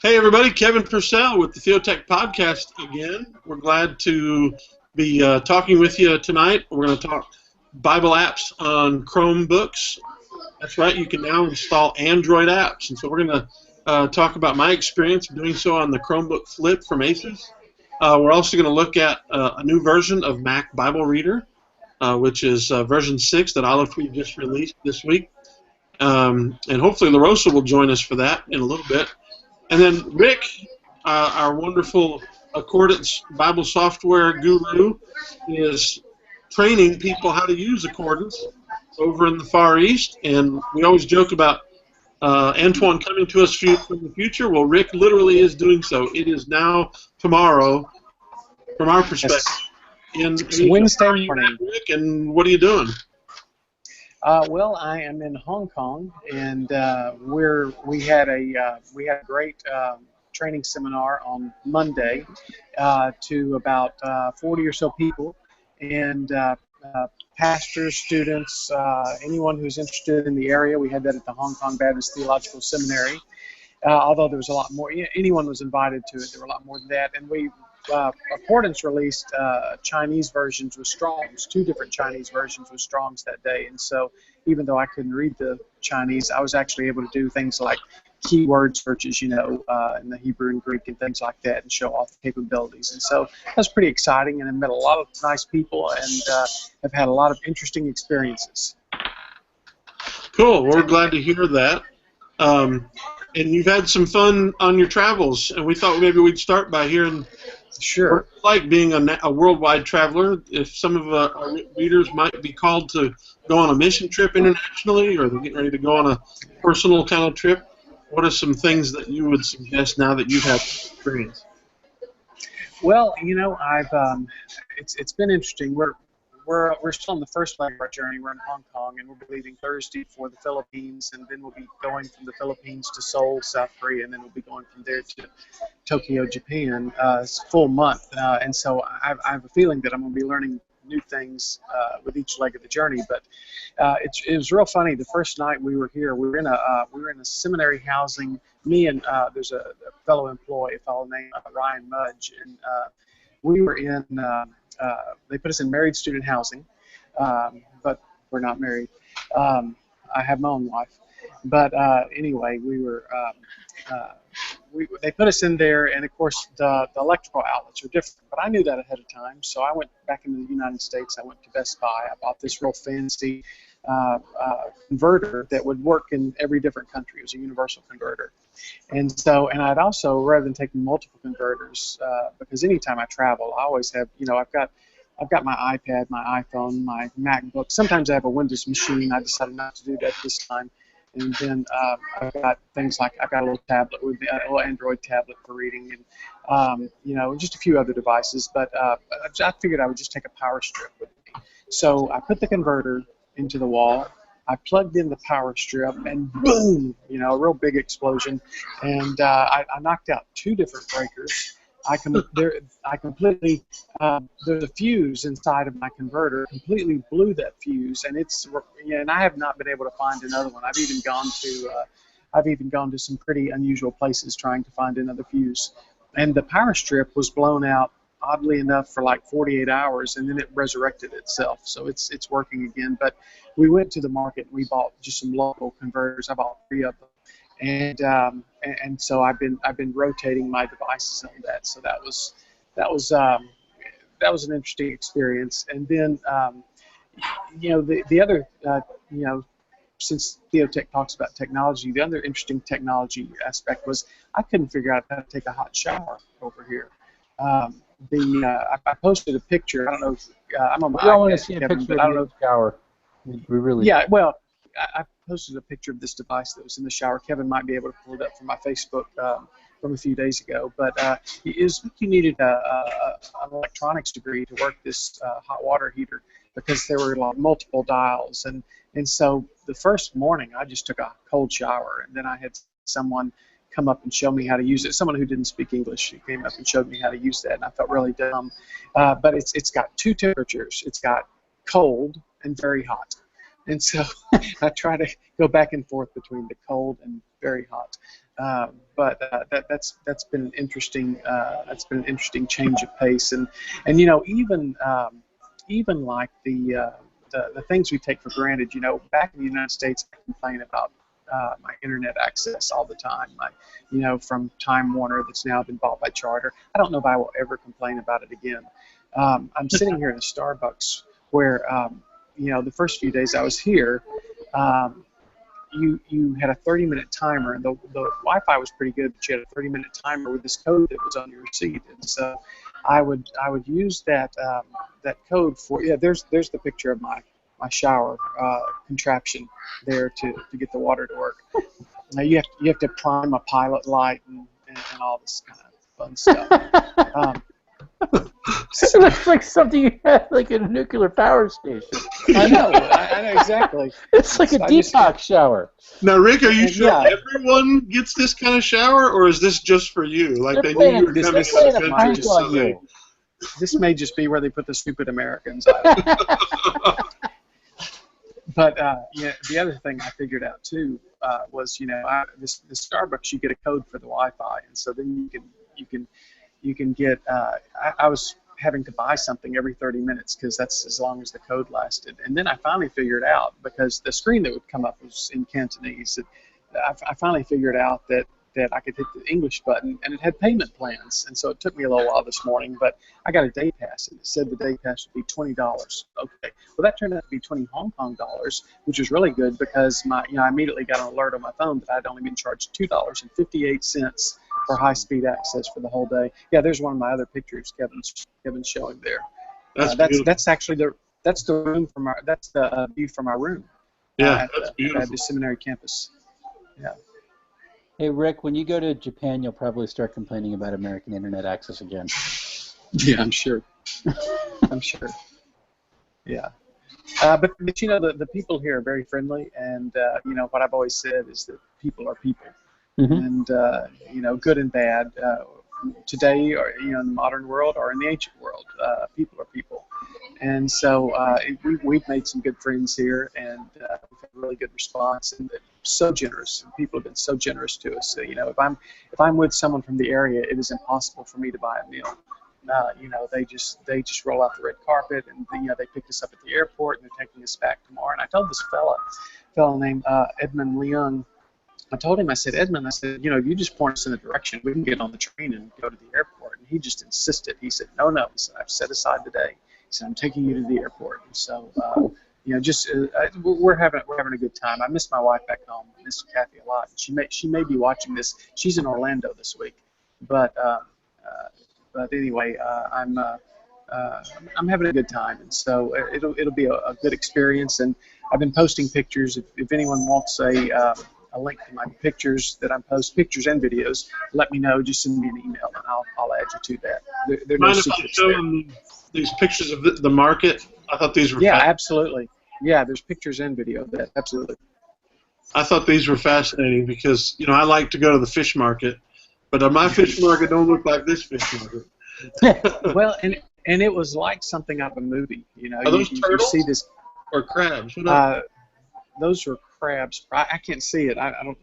Hey everybody, Kevin Purcell with the Theotek Podcast again. We're glad to be talking with you tonight. We're going to talk Bible apps on Chromebooks. That's right, you can now install Android apps. And so we're going to talk about my experience doing so on the Chromebook Flip from ASUS. We're also going to look at a new version of Mac Bible Reader, which is version 6 that Olive Tree just released this week. And hopefully LaRosa will join us for that in a little bit. And then Rick, our wonderful Accordance Bible software guru, is training people how to use Accordance over in the Far East. And we always joke about Antoine coming to us from the future. Well, Rick literally is doing so. It is now tomorrow, from our perspective. It's Wednesday morning. Rick, and what are you doing? Well, I am in Hong Kong, and we had a great training seminar on Monday to about 40 or so people, and pastors, students, anyone who's interested in the area. We had that at the Hong Kong Baptist Theological Seminary. Although there was a lot more, anyone was invited to it. There were a lot more than that, and we. Accordance released Chinese versions with Strongs, 2 different Chinese versions with Strongs that day, and so even though I couldn't read the Chinese, I was actually able to do things like keyword searches, in the Hebrew and Greek and things like that, and show off the capabilities. And so that was pretty exciting, and I met a lot of nice people, and have had a lot of interesting experiences. Cool. We're glad to hear that. And you've had some fun on your travels, and we thought maybe we'd start by hearing what it's like being a worldwide traveler. If some of our readers might be called to go on a mission trip internationally, or they're getting ready to go on a personal kind of trip, what are some things that you would suggest now that you've had experience? Well, it's been interesting. We're still on the first leg of our journey. We're in Hong Kong, and we'll be leaving Thursday for the Philippines, and then we'll be going from the Philippines to Seoul, South Korea, and then we'll be going from there to Tokyo, Japan. It's a full month, and so I have a feeling that I'm going to be learning new things with each leg of the journey. But it was real funny. The first night we were here, we were in a seminary housing. Me and there's a fellow employee, a fellow named Ryan Mudge, and we were in. They put us in married student housing, but we're not married. I have my own wife. But anyway, they put us in there, and of course the electrical outlets are different. But I knew that ahead of time, so I went back into the United States. I went to Best Buy. I bought this real fancy converter that would work in every different country. It was a universal converter. And I'd also, rather than taking multiple converters, because anytime I travel, I always have, I've got my iPad, my iPhone, my MacBook. Sometimes I have a Windows machine. I decided not to do that this time. And then I've got things like, I've got a little tablet, a little Android tablet for reading, and just a few other devices. But I figured I would just take a power strip with me. So I put the converter into the wall. I plugged in the power strip, and boom, a real big explosion. And I knocked out 2 different breakers. There's a fuse inside of my converter, completely blew that fuse, and I have not been able to find another one. I've even gone to some pretty unusual places trying to find another fuse. And the power strip was blown out, oddly enough, for like 48 hours, and then it resurrected itself. So it's working again. But we went to the market and we bought just some local converters. I bought 3 of them. And so I've been rotating my devices on that. So that was an interesting experience. And then the other since Theotek talks about technology, the other interesting technology aspect was I couldn't figure out how to take a hot shower over here. I posted a picture. I don't know. I'm on my iPad. We all want to see a picture of the shower. We really. Yeah. Well, I posted a picture of this device that was in the shower. Kevin might be able to pull it up from my Facebook from a few days ago. But you needed an electronics degree to work this hot water heater because there were like multiple dials. And so the first morning I just took a cold shower, and then I had someone come up and show me how to use it. Someone who didn't speak English, he came up and showed me how to use that, and I felt really dumb. But it's got 2 temperatures. It's got cold and very hot. And so I try to go back and forth between the cold and very hot. That's been an interesting change of pace, and you know, even like the things we take for granted. You know, back in the United States, I complain about my internet access all the time. You know, from Time Warner that's now been bought by Charter. I don't know if I will ever complain about it again. I'm sitting here in a Starbucks where, you know, the first few days I was here, you had a 30-minute timer, and the Wi-Fi was pretty good, but you had a 30-minute timer with this code that was on your receipt, and so I would use that code for, yeah. There's the picture of my shower contraption there to get the water to work. Now you have to prime a pilot light and all this kind of fun stuff. It looks like something you had like in a nuclear power station. I know exactly. It's like a detox shower. Now, Rick, are you sure Yeah. everyone gets this kind of shower, or is this just for you? Like they knew you were coming to the country, so they... This may just be where they put the stupid Americans. I don't know. But yeah, the other thing I figured out too was, you know, this Starbucks, you get a code for the Wi-Fi, and so then you can get. I was having to buy something every 30 minutes because that's as long as the code lasted. And then I finally figured out, because the screen that would come up was in Cantonese. I finally figured out that I could hit the English button, and it had payment plans. And so it took me a little while this morning, but I got a day pass, and it said the day pass would be $20. Okay, well that turned out to be 20 Hong Kong dollars, which was really good because I immediately got an alert on my phone that I'd only been charged $2.58 for high-speed access for the whole day. Yeah, there's one of my other pictures Kevin's showing there. That's actually the room from the view from our room. Yeah, that's beautiful. At the seminary campus. Yeah. Hey, Rick, when you go to Japan, you'll probably start complaining about American internet access again. Yeah, I'm sure. I'm sure. Yeah. But you know, the people here are very friendly, and you know, what I've always said is that people are people. Mm-hmm. And you know, good and bad. Today, or you know, in the modern world or in the ancient world, people are people. And so we've made some good friends here, and we've had a really good response, and so generous. People have been so generous to us. So, you know, if I'm with someone from the area, it is impossible for me to buy a meal. You know, they just roll out the red carpet, and you know, they picked us up at the airport, and they're taking us back tomorrow. And I told this fella named Edmund Leung. I told him, I said, Edmund, you know, if you just point us in a direction, we can get on the train and go to the airport. And he just insisted. He said, no. He said, I've set aside the day. He said, I'm taking you to the airport. And so, you know, just we're having a good time. I miss my wife back home. I miss Kathy a lot. She may be watching this. She's in Orlando this week. But anyway, I'm having a good time, and so it'll be a good experience. And I've been posting pictures. If anyone wants a link to my pictures that I post, pictures and videos, let me know. Just send me an email, and I'll add you to that. There are no secrets there. These pictures of the market? I thought these were absolutely. Yeah, there's pictures and video of that. Absolutely. I thought these were fascinating because, you know, I like to go to the fish market, but my fish market don't look like this fish market. Well, and it was like something out of a movie. You know, are those turtles? You see this, or crabs? Those are crabs. I can't see it. I don't.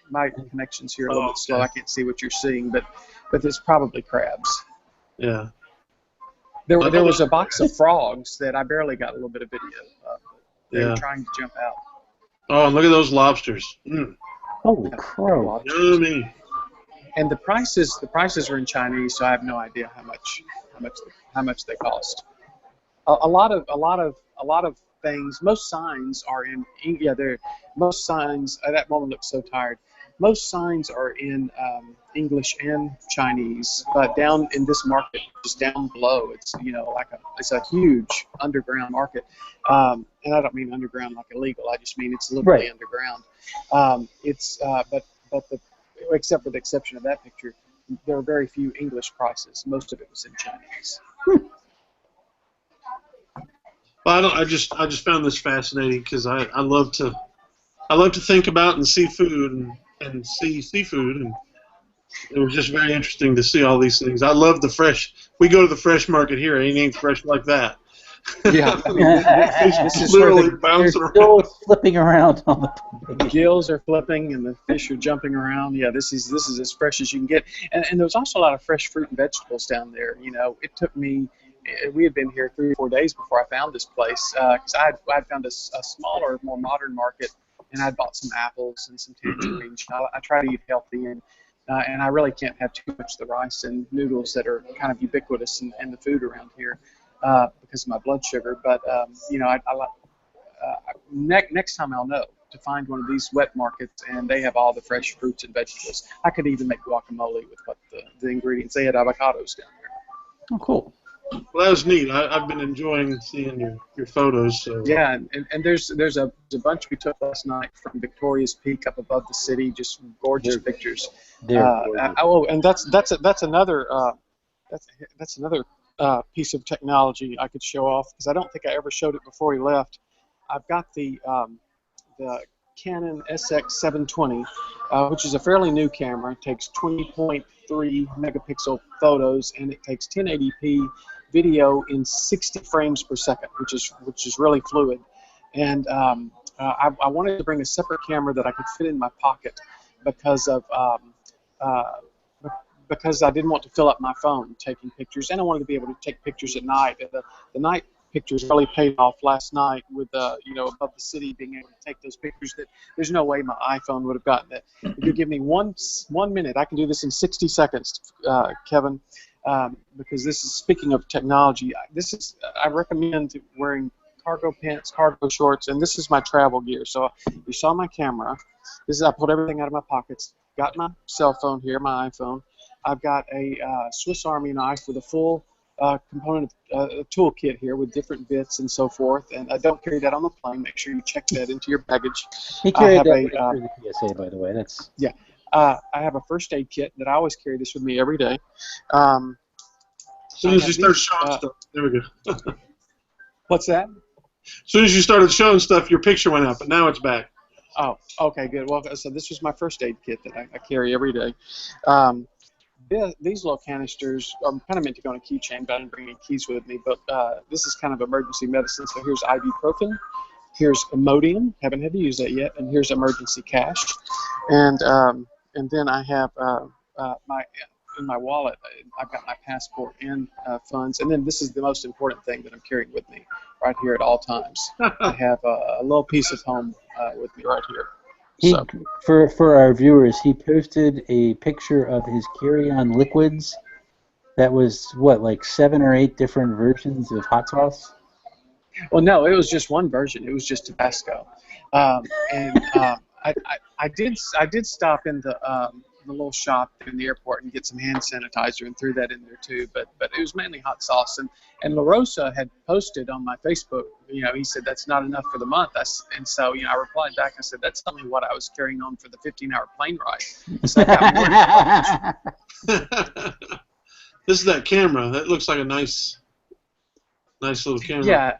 My connection's here a little bit slow. I can't see what you're seeing, but it's probably crabs. Yeah. There was a box of frogs that I barely got a little bit of video of. They were trying to jump out. Oh, and look at those lobsters. Holy crow! Yummy. And the prices are in Chinese, so I have no idea how much they cost. A lot of things. Most signs are in most signs. That woman looks so tired. Most signs are in English and Chinese, but down in this market, just down below, it's it's a huge underground market. And I don't mean underground like illegal. I just mean it's literally underground. Except for the exception of that picture, there are very few English prices. Most of it was in Chinese. Well, I just found this fascinating because I love to think about and see food and see seafood, and it was just very interesting to see all these things. I love the fresh. We go to the fresh market here. It ain't fresh like that. Yeah, I mean, this is literally where bouncing They're around. still flipping around on the gills are flipping and the fish are jumping around. Yeah, this is as fresh as you can get. And there was also a lot of fresh fruit and vegetables down there. You know, it took me. We had been here 3 or 4 days before I found this place because I found a smaller, more modern market, and I'd bought some apples and some tangerines. I try to eat healthy, and I really can't have too much of the rice and noodles that are kind of ubiquitous in the food around here because of my blood sugar. But you know, next time I'll know to find one of these wet markets, and they have all the fresh fruits and vegetables. I could even make guacamole with what the ingredients. They had avocados down there. Oh, cool. Well, that was neat. I've been enjoying seeing your photos. So. Yeah, and there's a bunch we took last night from Victoria's Peak up above the city. Just gorgeous pictures. And that's another piece of technology I could show off because I don't think I ever showed it before he left. I've got the Canon SX720, which is a fairly new camera. It takes 20.3 megapixel photos, and it takes 1080p video in 60 frames per second, which is really fluid. And I wanted to bring a separate camera that I could fit in my pocket because I didn't want to fill up my phone taking pictures, and I wanted to be able to take pictures at night. The night pictures really paid off last night with above the city being able to take those pictures that there's no way my iPhone would have gotten it. If you give me one minute, I can do this in 60 seconds, Kevin, because this is, speaking of technology, I recommend wearing cargo pants, cargo shorts, and this is my travel gear. So you saw my camera. I pulled everything out of my pockets, got my cell phone here, my iPhone. I've got a Swiss Army knife with a full component toolkit here with different bits and so forth, and I don't carry that on the plane. Make sure you check that into your baggage. He carried that through the PSA, by the way. That's I have a first aid kit that I always carry this with me every day. As soon as you start showing stuff, there we go. What's that? As soon as you started showing stuff, your picture went out, but now it's back. Oh, okay, good. Well, so this was my first aid kit that I carry every day. These little canisters are kind of meant to go on a keychain, but I didn't bring any keys with me. But this is kind of emergency medicine. So here's ibuprofen, here's Imodium, haven't had to use that yet, and here's emergency cash. And then I have in my wallet, I've got my passport and funds. And then this is the most important thing that I'm carrying with me right here at all times. I have a little piece of home with me right here. For our viewers, he posted a picture of his carry-on liquids that was, like 7 or 8 different versions of hot sauce? Well, no, it was just one version. It was just Tabasco. I did stop in the little shop in the airport and get some hand sanitizer and threw that in there too, but it was mainly hot sauce. And LaRosa had posted on my Facebook, he said that's not enough for the month. And so I replied back. I said that's only what I was carrying on for the 15-hour plane ride. So I got more. This is that camera. That looks like a nice little camera. Yeah.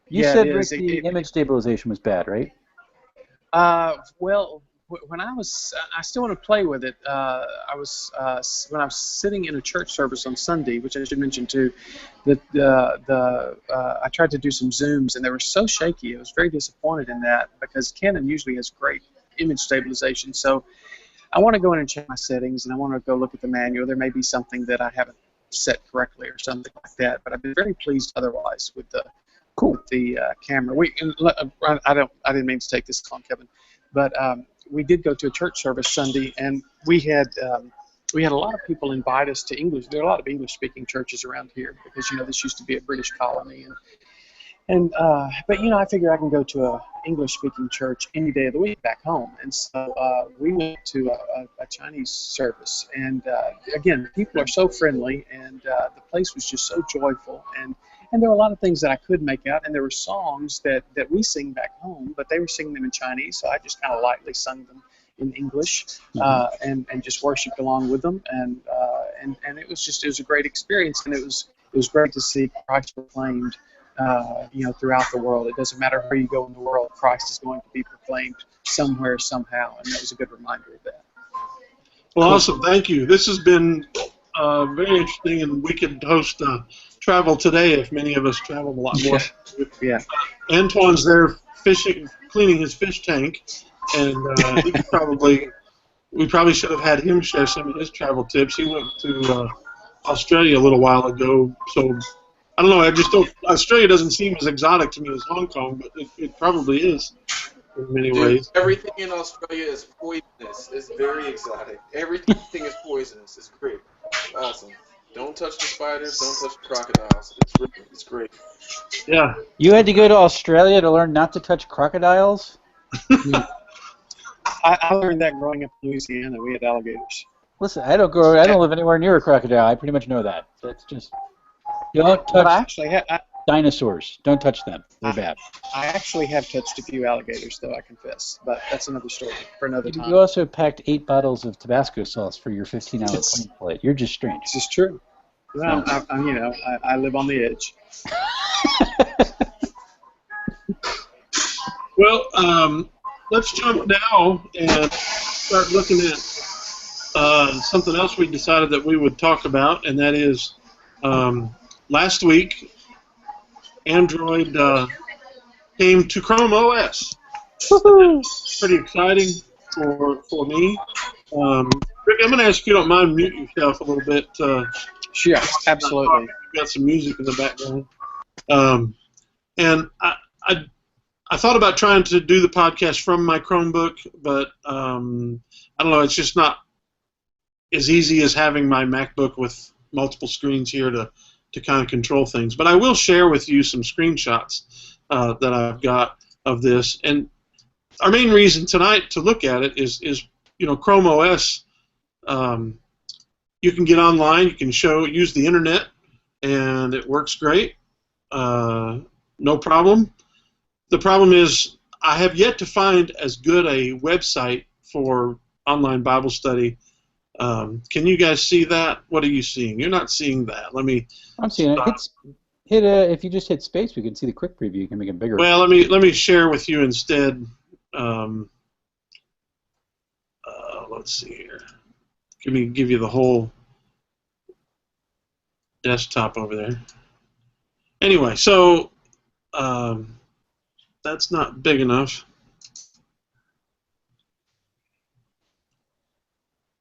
You said, Rick, the image stabilization was bad, right? Well, when I still want to play with it. When I was sitting in a church service on Sunday, which I should mention too, I tried to do some zooms and they were so shaky. I was very disappointed in that because Canon usually has great image stabilization. So I want to go in and check my settings and I want to go look at the manual. There may be something that I haven't set correctly or something like that. But I've been very pleased otherwise with the camera. I didn't mean to take this on, Kevin, but we did go to a church service Sunday, and we had a lot of people invite us to English. There are a lot of English-speaking churches around here because this used to be a British colony, but I figure I can go to a English-speaking church any day of the week back home, and so we went to a Chinese service, and again, people are so friendly, and the place was just so joyful, and there were a lot of things that I could make out, and there were songs that we sing back home, but they were singing them in Chinese, so I just kind of lightly sung them in English and just worshipped along with them, and it was a great experience, and it was great to see Christ proclaimed, throughout the world. It doesn't matter where you go in the world, Christ is going to be proclaimed somewhere, somehow, and that was a good reminder of that. Well, awesome. Thank you. This has been very interesting, and we could host travel today if many of us traveled a lot more. Yeah. Antoine's there fishing, cleaning his fish tank, and we probably should have had him share some of his travel tips. He went to Australia a little while ago, so I don't know. Australia doesn't seem as exotic to me as Hong Kong, but it probably is in many ways. Everything in Australia is poisonous. It's very exotic. Everything is poisonous. It's great. Awesome. Don't touch the spiders. Don't touch the crocodiles. It's great. Yeah. You had to go to Australia to learn not to touch crocodiles? I learned that growing up in Louisiana. We had alligators. Listen, I don't live anywhere near a crocodile. I pretty much know that. That's just don't touch dinosaurs. Don't touch them. They're bad. I actually have touched a few alligators, though, I confess. But that's another story for another time. You also packed 8 bottles of Tabasco sauce for your 15-hour plane flight. You're just strange. This is true. Well, I live on the edge. Well, let's jump now and start looking at something else we decided that we would talk about, and that is last week Android came to ChromeOS. Pretty exciting for me. Rick, I'm going to ask you, don't mind, mute yourself a little bit. Sure, absolutely. We've got some music in the background. And I thought about trying to do the podcast from my Chromebook, but I don't know, it's just not as easy as having my MacBook with multiple screens here to kind of control things. But I will share with you some screenshots that I've got of this. And our main reason tonight to look at it is ChromeOS. You can get online, you can use the internet, and it works great. No problem. The problem is I have yet to find as good a website for online Bible study. Can you guys see that? What are you seeing? You're not seeing that. I'm seeing it. If you just hit space, we can see the quick preview. You can make it bigger. Well, let me share with you instead. Let's see here. Let me give you the whole desktop over there. Anyway, so that's not big enough.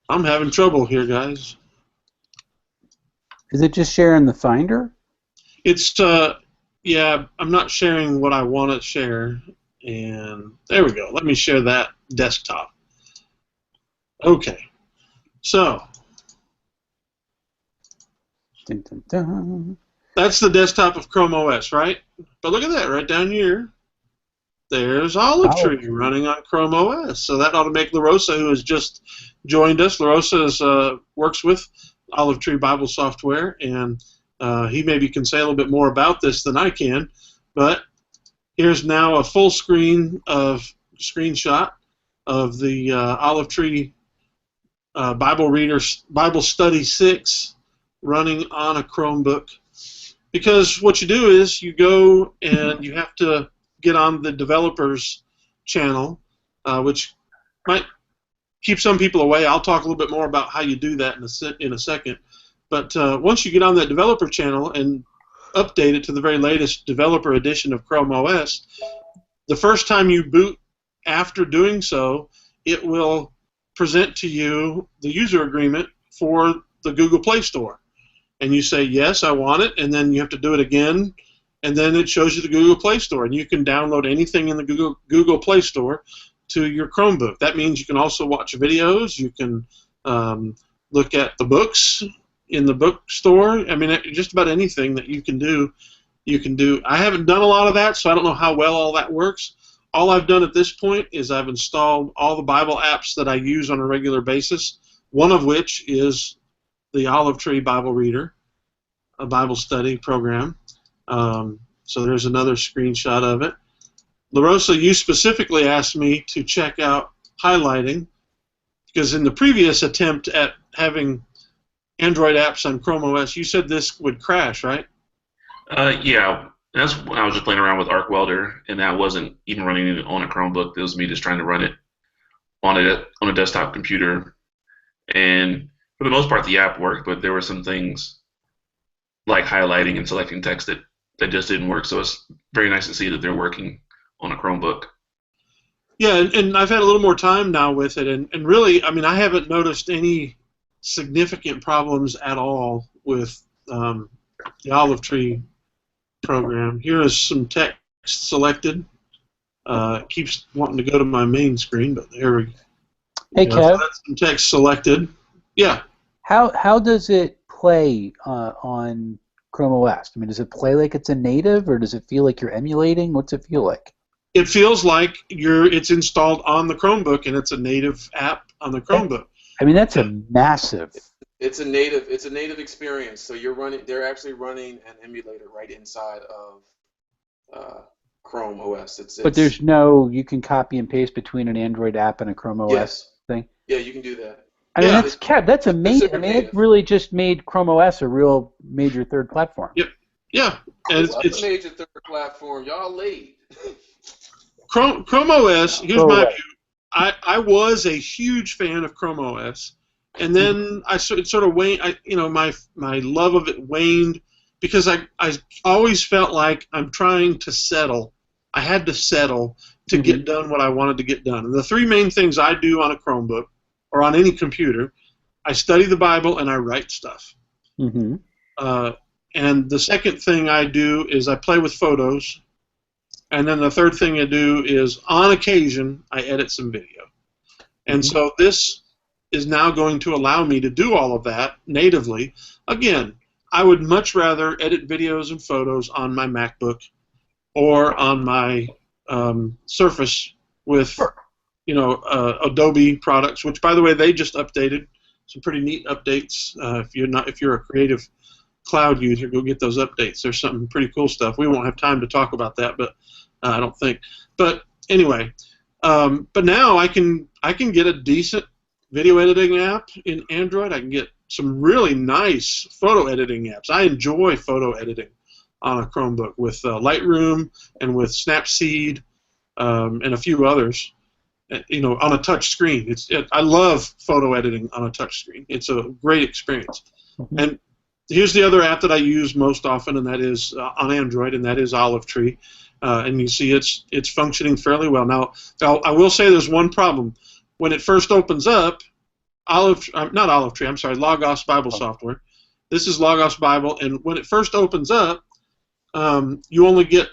I'm having trouble here, guys. Is it just sharing the Finder? It's yeah, I'm not sharing what I want to share, and there we go. Let me share that desktop. Okay, so Dun, dun, dun. that's the desktop of ChromeOS, right? But look at that, right down here. There's Olive Tree running on ChromeOS. So that ought to make LaRosa, who has just joined us. LaRosa works with Olive Tree Bible software, and he maybe can say a little bit more about this than I can. But here's now a full screenshot of the Olive Tree Bible Study 6 running on a Chromebook. Because what you do is you go and you have to get on the developers channel, which might keep some people away. I'll talk a little bit more about how you do that in a second. But once you get on that developer channel and update it to the very latest developer edition of ChromeOS, the first time you boot after doing so, it will present to you the user agreement for the Google Play Store. And you say, yes, I want it, and then you have to do it again, and then it shows you the Google Play Store, and you can download anything in the Google Play Store to your Chromebook. That means you can also watch videos, you can look at the books in the bookstore. I mean, just about anything that you can do, you can do. I haven't done a lot of that, so I don't know how well all that works. All I've done at this point is I've installed all the Bible apps that I use on a regular basis, one of which is the Olive Tree Bible Reader, a Bible study program. So there's another screenshot of it. LaRosa, you specifically asked me to check out highlighting, because in the previous attempt at having Android apps on ChromeOS, you said this would crash, right? Yeah. That's when I was just playing around with Arc Welder, and that wasn't even running it on a Chromebook. It was me just trying to run it on a desktop computer. And for the most part, the app worked, but there were some things like highlighting and selecting text that just didn't work. So it's very nice to see that they're working on a Chromebook. Yeah, and I've had a little more time now with it, and really, I mean, I haven't noticed any significant problems at all with the Olive Tree program. Here is some text selected. It keeps wanting to go to my main screen, but there we go. Hey, So Kev. that's some text selected. Yeah. How does it play on ChromeOS? I mean, does it play like it's a native, or does it feel like you're emulating? What's it feel like? It feels like it's installed on the Chromebook, and it's a native app on the Chromebook. I mean, that's a massive. It's a native experience. So they're actually running an emulator right inside of Chrome OS. But there's no, you can copy and paste between an Android app and a Chrome OS thing? Yeah, you can do that. I mean, that's amazing. I mean, it really just made Chrome OS a real major third platform. Yep. Yeah. And it's a major third platform. Y'all late. Chrome OS, here's my view. I was a huge fan of Chrome OS, and then it sort of waned. My love of it waned because I always felt like I'm trying to settle. I had to settle to get done what I wanted to get done. And the three main things I do on a Chromebook or on any computer, I study the Bible and I write stuff. Mm-hmm. And the second thing I do is I play with photos. And then the third thing I do is, on occasion, I edit some video. And so this is now going to allow me to do all of that natively. Again, I would much rather edit videos and photos on my MacBook or on my Surface with, Adobe products, which, by the way, they just updated. Some pretty neat updates. If you're a creative cloud user, go get those updates. There's some pretty cool stuff. We won't have time to talk about that, but I don't think. But anyway, but now I can get a decent video editing app in Android. I can get some really nice photo editing apps. I enjoy photo editing on a Chromebook with Lightroom and with Snapseed and a few others. On a touch screen. I love photo editing on a touch screen. It's a great experience. And here's the other app that I use most often, and that is on Android, and that is Olive Tree. And you see it's functioning fairly well. Now, I will say there's one problem. When it first opens up, Logos Bible Software. This is Logos Bible, and when it first opens up, you only get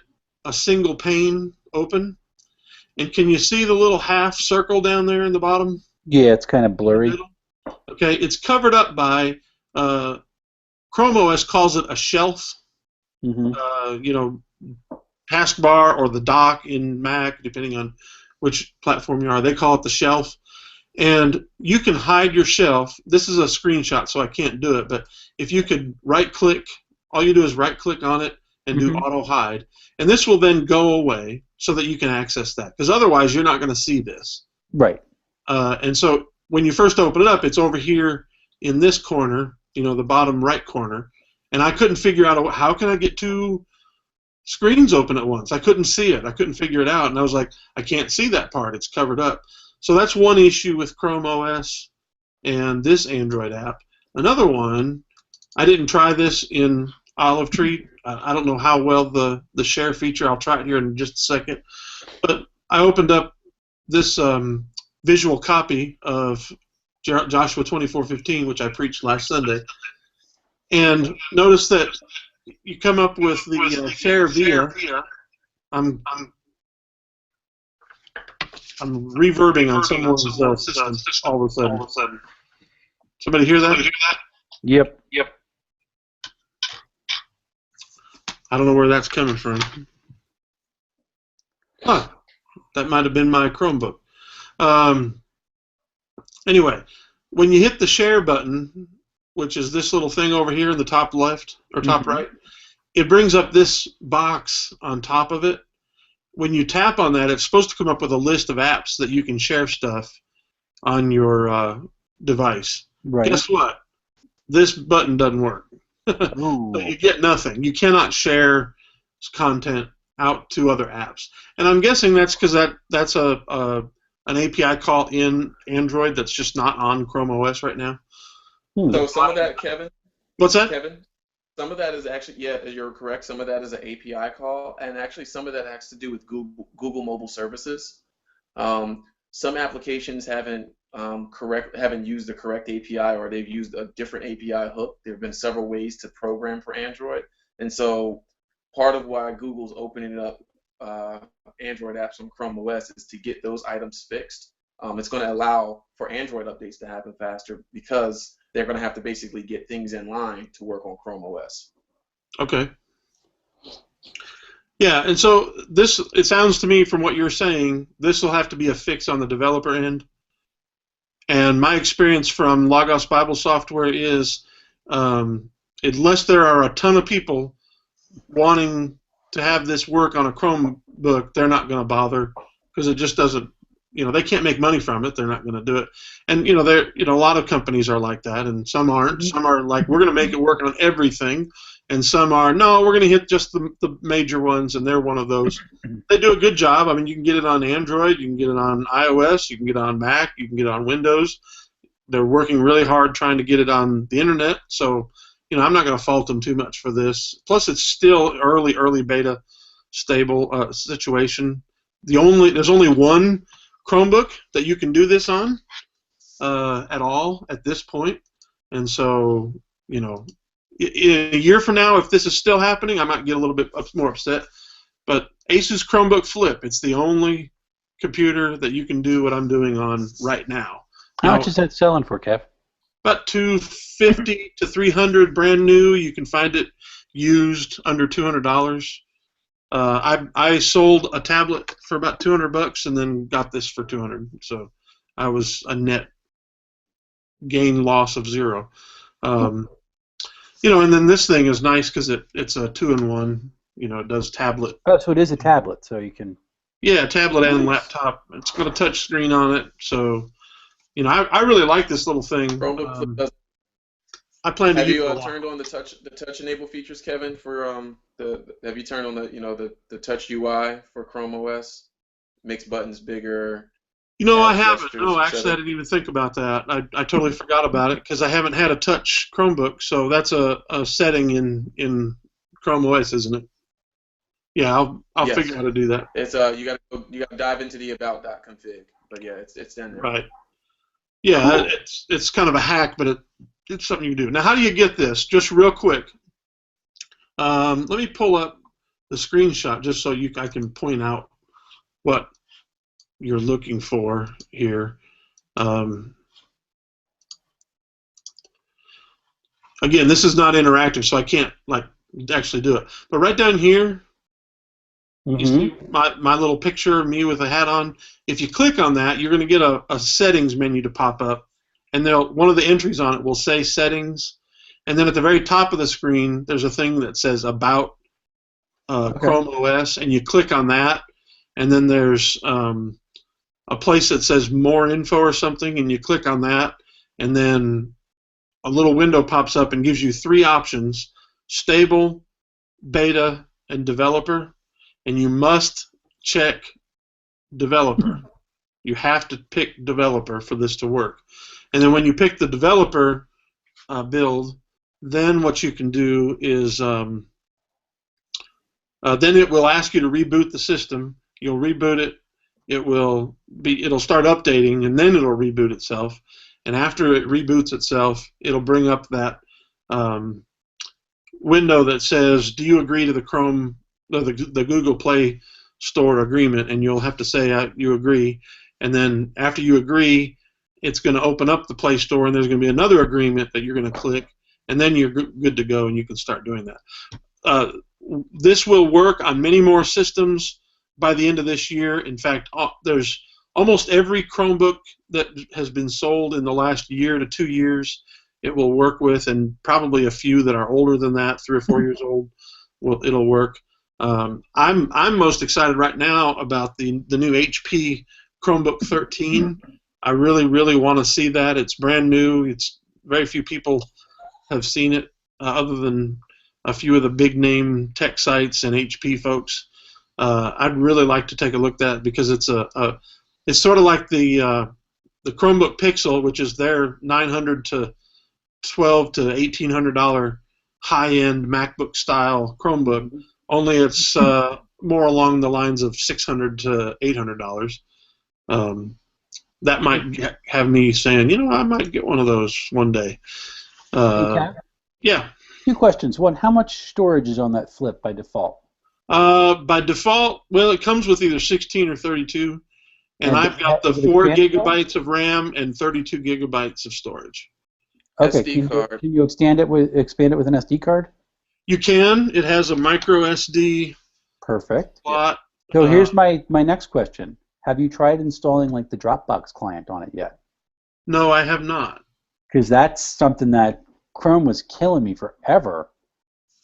a single pane open. And can you see the little half circle down there in the bottom? Yeah, it's kind of blurry. Okay, it's covered up by ChromeOS calls it a shelf. Taskbar or the dock in Mac, depending on which platform you are. They call it the shelf. And you can hide your shelf. This is a screenshot, so I can't do it. But if you could right-click, all you do is right-click on it and do auto-hide. And this will then go away so that you can access that. Because otherwise, you're not going to see this. Right. And so when you first open it up, it's over here in this corner, the bottom right corner. And I couldn't figure out how can I get two screens open at once. I couldn't see it. I couldn't figure it out. And I was like, I can't see that part. It's covered up. So that's one issue with Chrome OS and this Android app. Another one, I didn't try this in Olive Tree. I don't know how well the share feature. I'll try it here in just a second. But I opened up this visual copy of Joshua 24:15, which I preached last Sunday, and notice that you come up with the share via. I'm reverbing on someone's system all of a sudden. Somebody hear that? Yep. I don't know where that's coming from. Huh. That might have been my Chromebook. Anyway, when you hit the share button, which is this little thing over here in the top left or top right, it brings up this box on top of it. When you tap on that, it's supposed to come up with a list of apps that you can share stuff on your device. Right. Guess what? This button doesn't work. So you get nothing. You cannot share content out to other apps. And I'm guessing that's because that's an API call in Android that's just not on Chrome OS right now. So some of that, Kevin. What's that? Kevin, Some of that is actually, yeah, you're correct. Some of that is an API call, and actually some of that has to do with Google Mobile Services. Some applications haven't used the correct API, or they've used a different API hook. There have been several ways to program for Android, and so part of why Google's opening up Android apps on Chrome OS is to get those items fixed. It's going to allow for Android updates to happen faster because they're going to have to basically get things in line to work on Chrome OS. Okay. Yeah, and so it sounds to me from what you're saying, this will have to be a fix on the developer end. And my experience from Logos Bible Software is, unless there are a ton of people wanting to have this work on a Chromebook, they're not going to bother because it just doesn't. They can't make money from it. They're not going to do it. And a lot of companies are like that, and some aren't. Some are like, we're going to make it work on everything, and some are, no, we're going to hit just the major ones, and they're one of those. They do a good job. I mean, you can get it on Android, you can get it on iOS, you can get it on Mac, you can get it on Windows. They're working really hard trying to get it on the internet, so I'm not going to fault them too much for this. Plus, it's still early beta stable situation. There's only one Chromebook that you can do this on at all at this point, and so in a year from now, if this is still happening, I might get a little bit more upset. But ASUS Chromebook Flip, it's the only computer that you can do what I'm doing on right now. How much is that selling for, Kev? About $250 to $300 brand new. You can find it used under $200. I sold a tablet for about $200 and then got this for $200. So I was a net gain loss of zero. And then this thing is nice because it's a 2-in-1. It does tablet. Oh, so it is a tablet, so you can. Yeah, tablet and laptop. It's got a touch screen on it, so I really like this little thing. I plan to. Have you turned on the touch enable features, Kevin? For have you turned on the touch UI for Chrome OS? Makes buttons bigger. I haven't. No, actually, I didn't even think about that. I totally forgot about it because I haven't had a touch Chromebook. So that's a setting in Chrome OS, isn't it? Yeah, I'll figure out how to do that. It's you got to dive into the about.config, but yeah, it's down there. Right. Yeah, cool. It's kind of a hack, but it's something you can do. Now, how do you get this? Just real quick. Let me pull up the screenshot just so I can point out what you're looking for here. Again, this is not interactive, so I can't actually do it. But right down here, you see my little picture of me with a hat on. If you click on that, you're going to get a settings menu to pop up, and one of the entries on it will say settings, and then at the very top of the screen, there's a thing that says about Chrome OS, and you click on that, and then there's a place that says more info or something, and you click on that, and then a little window pops up and gives you 3 options: stable, beta, and developer. And you must check developer. You have to pick developer for this to work. And then when you pick the developer build, then what you can do is then it will ask you to reboot the system. You'll reboot it. It'll start updating, and then it'll reboot itself. And after it reboots itself, it'll bring up that window that says, "Do you agree to the Google Play Store agreement?" And you'll have to say you agree. And then after you agree, it's going to open up the Play Store, and there's going to be another agreement that you're going to click, and then you're good to go, and you can start doing that. This will work on many more systems by the end of this year. In fact, there's almost every Chromebook that has been sold in the last year to 2 years it will work with, and probably a few that are older than that, 3 or 4 years old, it'll work. I'm most excited right now about the new HP Chromebook 13. I really want to see that. It's brand new. It's very few people have seen it, other than a few of the big name tech sites and HP folks. I'd really like to take a look at that because it's sort of like the Chromebook Pixel, which is their $900 to $1,200 to $1,800 high-end MacBook style Chromebook. Only it's more along the lines of $600 to $800. That might have me saying, I might get one of those one day. Yeah. 2 questions. One, how much storage is on that Flip by default? By default, well, it comes with either 16 or 32, and I've got the 4 gigabytes of RAM and 32 gigabytes of storage. Okay. SD card. Can you expand it with an SD card? You can. It has a micro SD. Perfect. Slot. So here's my next question. Have you tried installing like the Dropbox client on it yet? No, I have not. Because that's something that Chrome was killing me forever.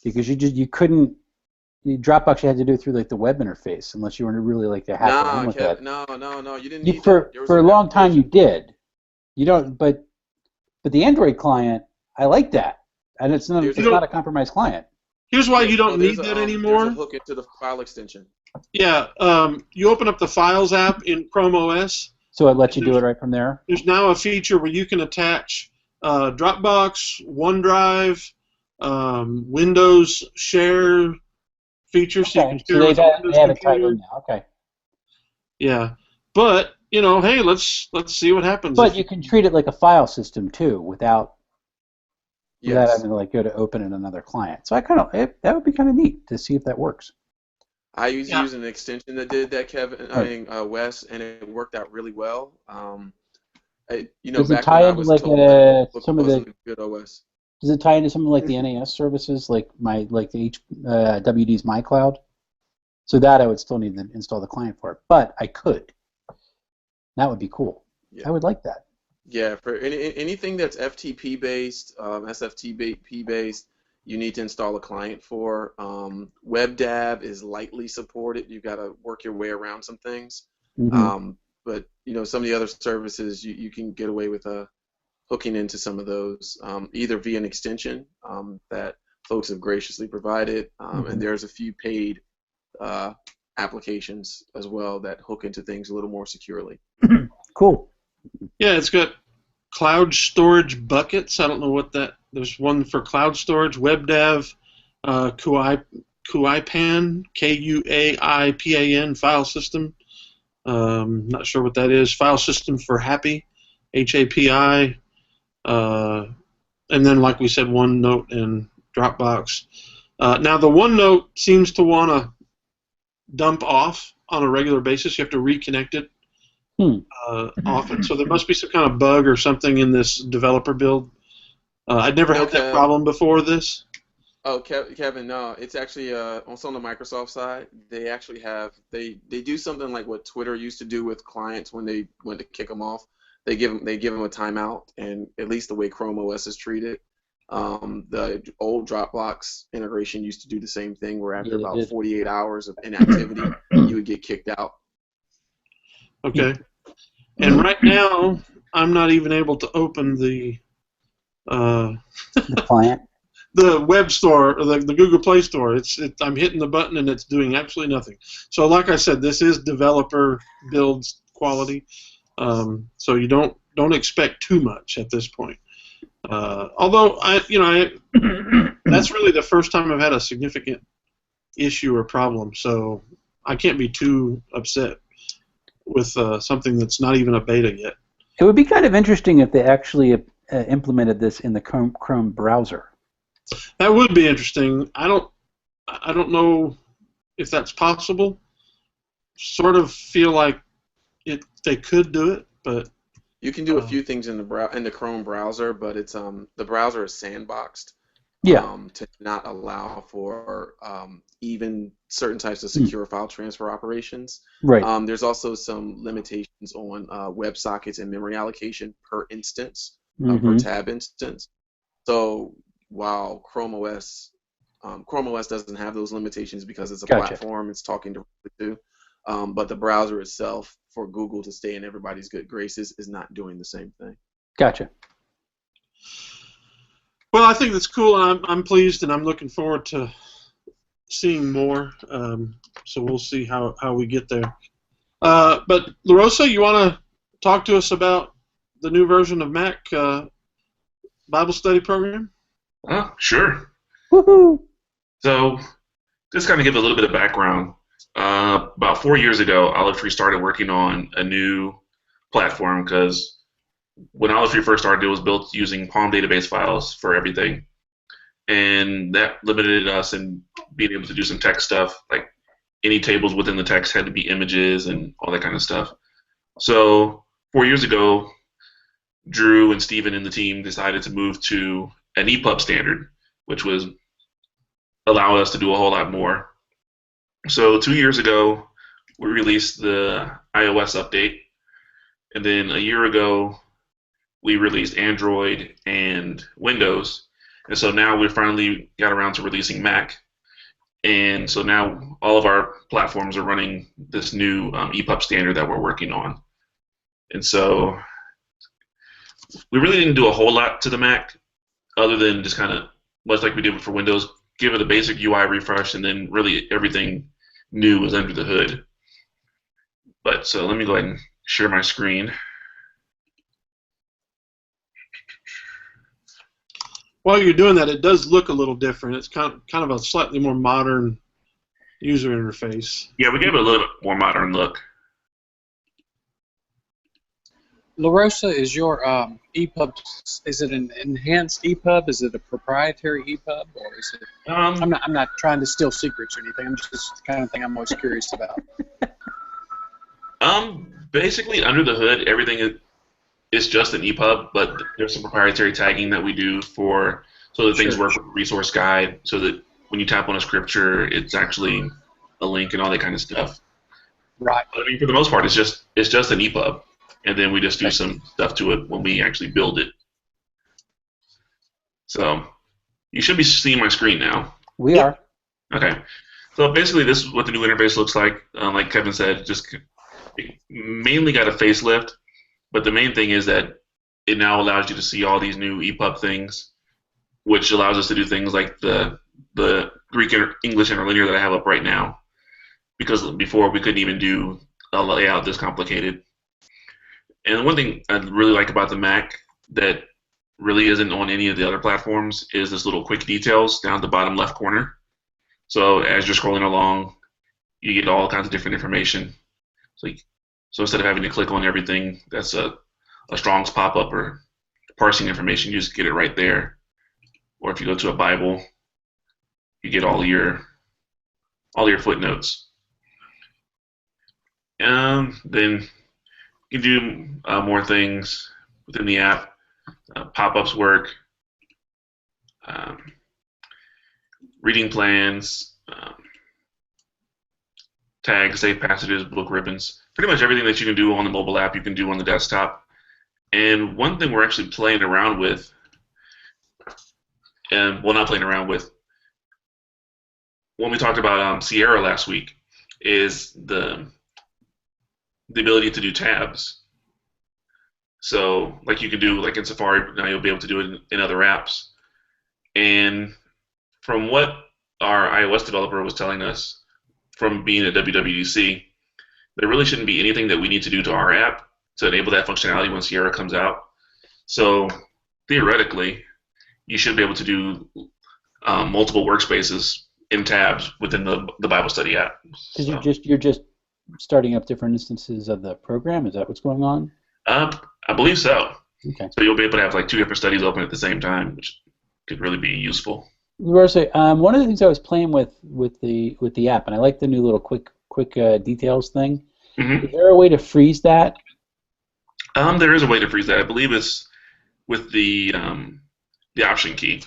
Because you couldn't. Dropbox, you had to do it through like the web interface, unless you were really like a hacker with it. No, you didn't need for a long time you did. You don't, but the Android client, I like that, and it's not a compromised client. Here's why you don't need that anymore. There's a hook into the file extension. Yeah, you open up the Files app in ChromeOS. So it lets you do it right from there? There's now a feature where you can attach Dropbox, OneDrive, Windows Share features. Okay. So you can share with they have it tied in now. Okay. Yeah, but hey, let's see what happens. But you can treat it like a file system too, without having to go to open in another client. So that would be kind of neat to see if that works. I used to use an extension that did that, Wes, and it worked out really well. Does it tie into like some of the good OS? Does it tie into something like the NAS services, like the WD's MyCloud? So that I would still need to install the client for it, but I could. That would be cool. Yeah. I would like that. Yeah, for anything that's FTP based, SFTP based, you need to install a client for. WebDAV is lightly supported. You've got to work your way around some things. Mm-hmm. But some of the other services you can get away with hooking into some of those, either via an extension that folks have graciously provided, and there's a few paid applications as well that hook into things a little more securely. Cool. Yeah, it's got cloud storage buckets. I don't know what that. There's one for cloud storage, WebDAV, KuaiPan, KuaiPan file system. Not sure what that is. File system for Happy, HAPI, and then, like we said, OneNote and Dropbox. Now, the OneNote seems to want to dump off on a regular basis. You have to reconnect it often. So there must be some kind of bug or something in this developer build. I'd never had that problem before this. Oh, Kevin, no, it's actually also on the Microsoft side. They actually have they do something like what Twitter used to do with clients when they went to kick them off. They give them a timeout, and at least the way ChromeOS is treated, the old Dropbox integration used to do the same thing, where after about 48 hours of inactivity, you would get kicked out. Okay, and right now I'm not even able to open the client. The web store, or the Google Play Store. I'm hitting the button and it's doing absolutely nothing. So, like I said, this is developer builds quality. So you don't expect too much at this point. Although that's really the first time I've had a significant issue or problem. So I can't be too upset with something that's not even a beta yet. It would be kind of interesting if they actually implemented this in the Chrome browser. That would be interesting. I don't know if that's possible. Sort of feel like they could do it, but you can do a few things in the Chrome browser, but it's the browser is sandboxed. To not allow for even certain types of secure file transfer operations. Right. There's also some limitations on WebSockets and memory allocation per instance, per tab instance. So while ChromeOS doesn't have those limitations because it's a platform it's talking directly to, but the browser itself, for Google to stay in everybody's good graces, is not doing the same thing. Gotcha. Well, I think that's cool. I'm pleased, and I'm looking forward to seeing more. So we'll see how we get there. But LaRosa, you want to talk to us about the new version of Mac Bible study program? Sure. Woohoo! So, just kind of give a little bit of background. About 4 years ago, Olive Tree started working on a new platform because when Olive Tree first started, it was built using Palm database files for everything. And that limited us in being able to do some text stuff, like any tables within the text had to be images and all that kind of stuff. So 4 years ago, Drew and Steven and the team decided to move to an EPUB standard, which was allow us to do a whole lot more. So 2 years ago, we released the iOS update, and then a year ago, we released Android and Windows. And so now we finally got around to releasing Mac. And so now all of our platforms are running this new EPUB standard that we're working on. And so we really didn't do a whole lot to the Mac other than just kind of, much like we did for Windows, give it a basic UI refresh, and then really everything new was under the hood. But so let me go ahead and share my screen. While you're doing that, it does look a little different. It's kind of a slightly more modern user interface. Yeah, we gave it a little bit more modern look. LaRosa, is your EPUB, is it an enhanced EPUB? Is it a proprietary EPUB? Or is it, I'm not trying to steal secrets or anything. I'm just the kind of thing I'm always curious about. Basically, under the hood, everything is just an EPUB, but there's some proprietary tagging that we do so that things work with resource guide, so that when you tap on a scripture, it's actually a link and all that kind of stuff. Right. But, I mean, for the most part, it's just an EPUB, and then we just do some stuff to it when we actually build it. So you should be seeing my screen now. We are. Okay. So basically, this is what the new interface looks like. Like Kevin said, it mainly got a facelift. But the main thing is that it now allows you to see all these new EPUB things, which allows us to do things like the Greek English interlinear that I have up right now. Because before we couldn't even do a layout this complicated. And one thing I really like about the Mac that really isn't on any of the other platforms is this little quick details down at the bottom left corner. So as you're scrolling along, you get all kinds of different information. So instead of having to click on everything that's a Strong's pop-up or parsing information, you just get it right there. Or if you go to a Bible, you get all your footnotes. Then you can do more things within the app. Pop-ups work. Reading plans. Tags, save passages, book ribbons. Pretty much everything that you can do on the mobile app, you can do on the desktop. And one thing we're actually playing around with, not playing around with, when we talked about Sierra last week, is the ability to do tabs. So, like you can do, like in Safari, now you'll be able to do it in other apps. And from what our iOS developer was telling us, from being at WWDC, there really shouldn't be anything that we need to do to our app to enable that functionality when Sierra comes out. So theoretically, you should be able to do multiple workspaces in tabs within the Bible study app. Because you're just starting up different instances of the program. Is that what's going on? I believe so. Okay. So you'll be able to have like two different studies open at the same time, which could really be useful. LaRosa, one of the things I was playing with the app, and I like the new little quick details thing. Mm-hmm. Is there a way to freeze that? There is a way to freeze that. I believe it's with the option key.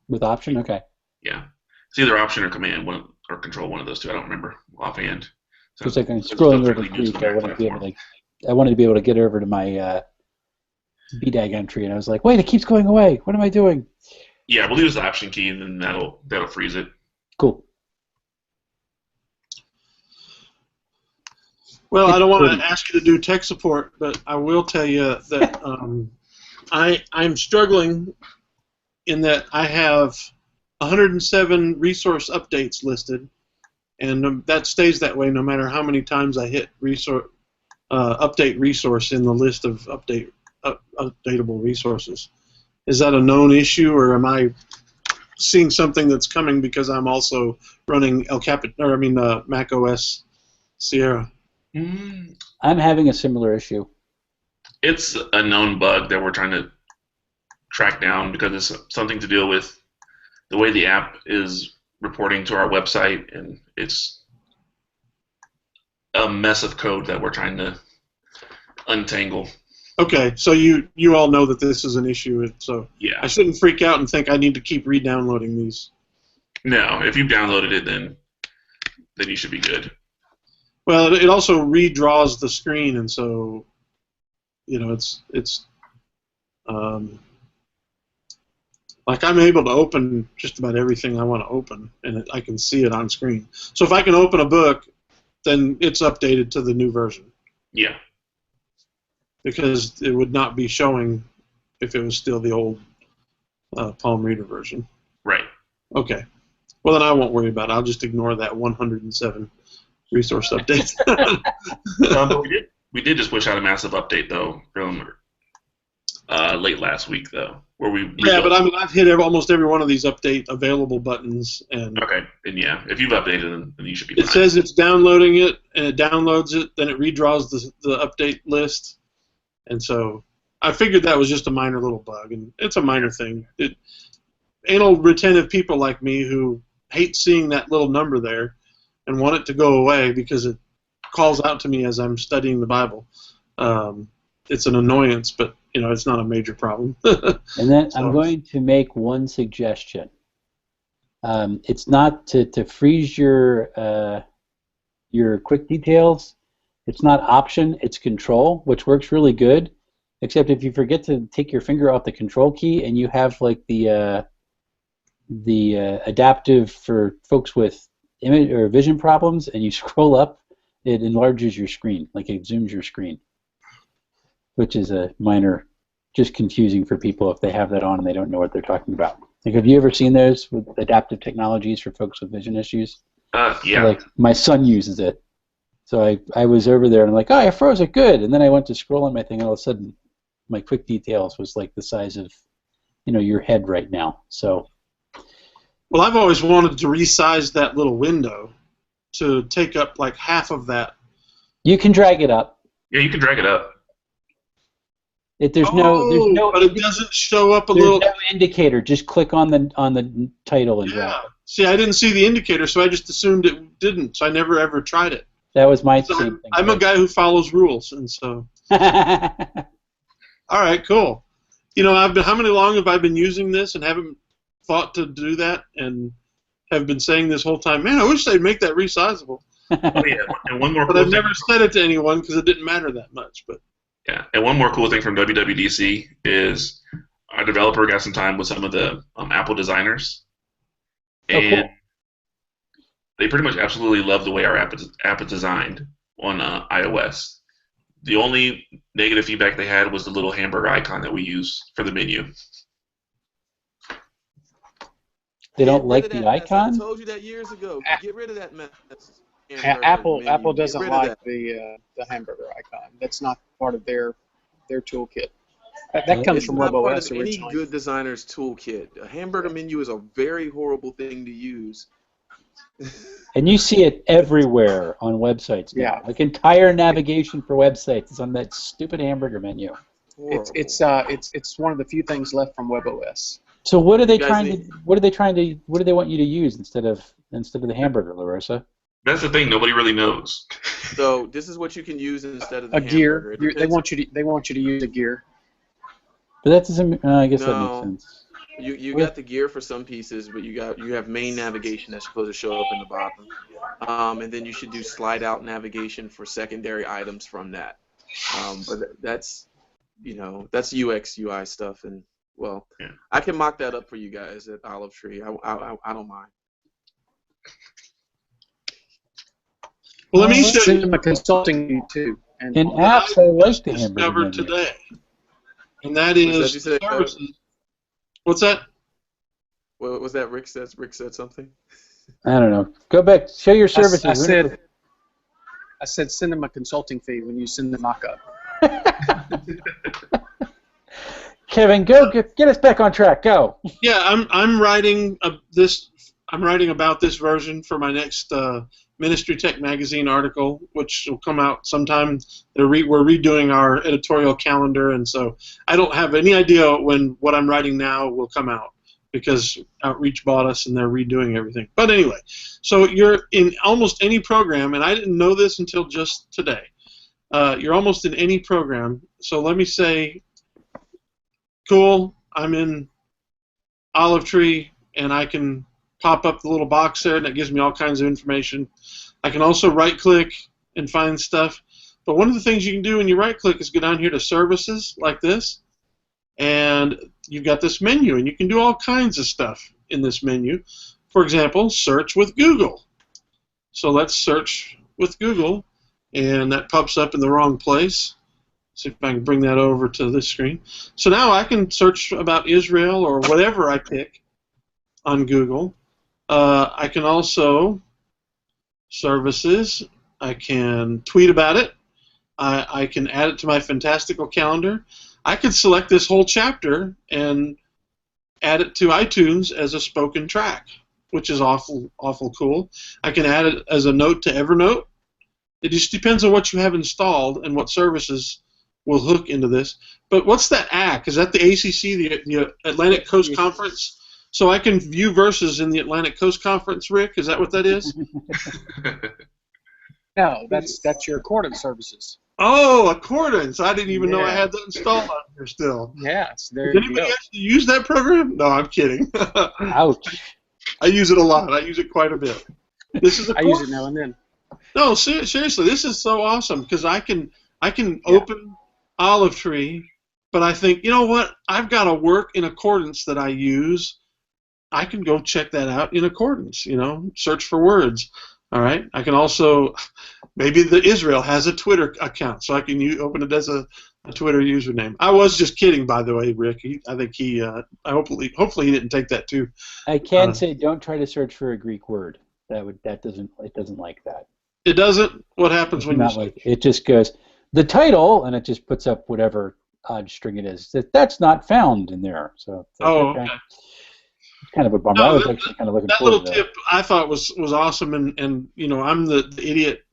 With option, okay. Yeah, it's either option or command, or control, one of those two. I don't remember offhand. So it's like I'm scrolling over Greek. I wanted to be able to get over to my BDAG entry, and I was like, wait, it keeps going away. What am I doing? Yeah, I believe it's the option key, and then that'll freeze it. Cool. Well, I don't want to ask you to do tech support, but I will tell you that I'm struggling in that I have 107 resource updates listed, and that stays that way no matter how many times I hit update resource in the list of updatable resources. Is that a known issue, or am I seeing something that's coming because I'm also running Mac OS Sierra. I'm having a similar issue. It's a known bug that we're trying to track down because it's something to deal with the way the app is reporting to our website, and it's a mess of code that we're trying to untangle. Okay, so you all know that this is an issue, so Yeah. I shouldn't freak out and think I need to keep re-downloading these. No, if you've downloaded it, then you should be good. Well, it also redraws the screen, and so it's like I'm able to open just about everything I want to open, and I can see it on screen. So if I can open a book, then it's updated to the new version. Yeah. Because it would not be showing if it was still the old Palm Reader version. Right. Okay. Well, then I won't worry about it. I'll just ignore that 107 resource update. But we did just push out a massive update, though, from late last week, though, where we Yeah, but I've hit almost every one of these update available buttons, and okay, and yeah, if you've updated them, then you should be fine. It says it's downloading it, and it downloads it, then it redraws the update list, and so I figured that was just a minor little bug, and it's a minor thing. Anal retentive people like me who hate seeing that little number there and want it to go away because it calls out to me as I'm studying the Bible. It's an annoyance, but it's not a major problem. And then I'm going to make one suggestion. It's not to freeze your quick details. It's not option. It's control, which works really good. Except if you forget to take your finger off the control key and you have like the adaptive for folks with image or vision problems, and you scroll up, it enlarges your screen, like it zooms your screen, which is a minor, just confusing for people if they have that on and they don't know what they're talking about. Like, have you ever seen those with adaptive technologies for folks with vision issues? Yeah. So, like, my son uses it. So I was over there and I'm like, oh, I froze it good. And then I went to scroll on my thing, and all of a sudden my quick details was like the size of, your head right now. So. Well, I've always wanted to resize that little window to take up like half of that. You can drag it up. Yeah, you can drag it up. There's no. But it doesn't show up a little. There's no indicator. Just click on the title and drag it. See, I didn't see the indicator, so I just assumed it didn't. So I never ever tried it. That was my So same thing. I'm a guy who follows rules, and so. All right, cool. How many long have I been using this and haven't thought to do that, and have been saying this whole time, man, I wish they'd make that resizable. Oh, yeah, and one more. But cool I've never said it to anyone because it didn't matter that much. But yeah, and one more cool thing from WWDC is our developer got some time with some of the Apple designers, and cool. They pretty much absolutely love the way our app is designed on iOS. The only negative feedback they had was the little hamburger icon that we use for the menu. They don't like the icon? I told you that years ago. Get rid of that mess. Apple doesn't like the hamburger icon. That's not part of their toolkit. That comes from WebOS originally. Any good designer's toolkit. A hamburger menu is a very horrible thing to use. And you see it everywhere on websites now. Yeah. Like entire navigation for websites is on that stupid hamburger menu. It's one of the few things left from WebOS. So what are they what do they want you to use instead of the hamburger, LaRosa? That's the thing, nobody really knows. So this is what you can use instead of the gear. hamburger. They want you to use a gear. But that doesn't I guess that makes sense. You got the gear for some pieces, but you have main navigation that's supposed to show up in the bottom, and then you should do slide out navigation for secondary items from that. But that's UX UI stuff, and I can mock that up for you guys at Olive Tree. I don't mind. Well, let me show you. Send them a consulting too. In apps, I like the hamburger discovered menu. today, and that is services. What's that? What was that? Rick said something. I don't know. Go back. Show your services. I said send them a consulting fee when you send the mock-up. Kevin, go get us back on track. Go. Yeah, I'm writing this. I'm writing about this version for my next Ministry Tech Magazine article, which will come out sometime. We're redoing our editorial calendar, and so I don't have any idea when what I'm writing now will come out because Outreach bought us and they're redoing everything. But anyway, so you're in almost any program, and I didn't know this until just today. You're almost in any program. So let me say, cool, I'm in Olive Tree, and I can pop up the little box there, and it gives me all kinds of information. I can also right-click and find stuff. But one of the things you can do when you right-click is go down here to Services, like this, and you've got this menu, and you can do all kinds of stuff in this menu. For example, search with Google. So let's search with Google, and that pops up in the wrong place. See if I can bring that over to this screen. So now I can search about Israel or whatever I pick on Google. I can also, services, I can tweet about it. I can add it to my fantastical calendar. I could select this whole chapter and add it to iTunes as a spoken track, which is awful cool. I can add it as a note to Evernote. It just depends on what you have installed and what services will hook into this. But what's that ACC? Is that the ACC, the Atlantic Coast Conference? So I can view verses in the Atlantic Coast Conference, Rick? Is that what that is? No, that's your accordance services. Oh, accordance. I didn't even know I had that installed on here still. Yes, there Does you anybody go. actually use that program? No, I'm kidding. Ouch. I use it a lot. I use it quite a bit. This is I use it now and then. No, seriously, this is so awesome because I can open Olive Tree, but I think, you know what? I've got a work in accordance that I use. I can go check that out in accordance, search for words. All right. I can also, maybe the Israel has a Twitter account, so I can open it as a Twitter username. I was just kidding, by the way, Rick. I think hopefully he didn't take that too. I can say don't try to search for a Greek word. It doesn't like that. It doesn't? What happens when you like it just goes the title and it just puts up whatever odd string it is. That's not found in there. So okay. It's kind of a bummer. I was actually kind of looking that forward little to tip I thought was awesome, and I'm the idiot